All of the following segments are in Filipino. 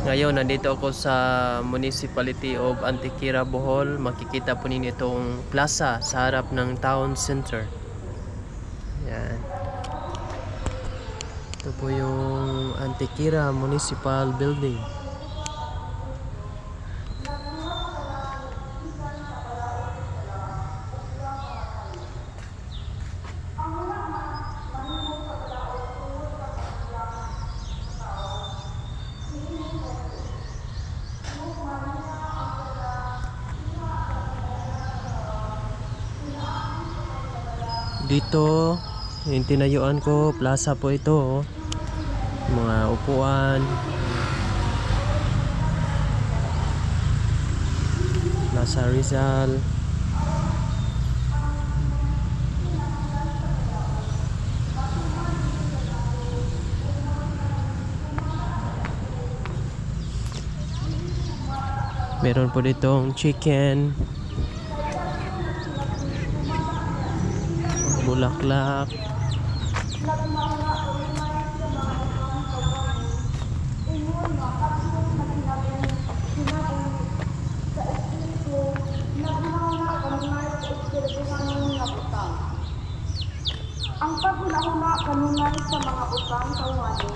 Ngayon, nandito ako sa Municipality of Antequera, Bohol. Makikita po ninyo itong plaza sa harap ng town center. Yan. Ito po yung Antequera Municipal Building. Dito, yung tinayuan ko, plaza po ito. Mga upuan. Plaza Rizal. Meron po ditong chicken. Bulaklak. Ang paghuna-huna kanunay sa mga utang kawani,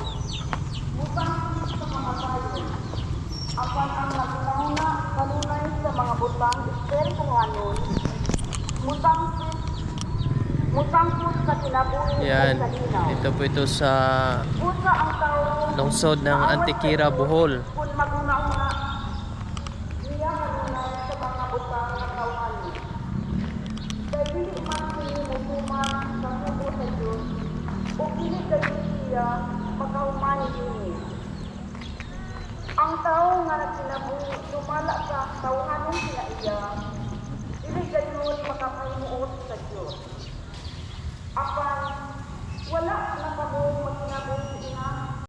utang sa mga bayo. Apan ang naghuna-huna kanunay sa mga utang ister kung anon, mutang sa kinabuhi Yan. sa linaw. Ito po ito sa Usa ang tao lungsod ng Antequera, Bohol. kung maghuna-huna niya kanunay sa mga utang na kawani. Dahil dili man kini mutuman sa hubo sa Diyos, o dili dahil siya magkahuman din. Ang tao nga nagkinabuhi sumala sa tawhanon sila iya, dili gayon makapahimuot sa Diyos. Apan wala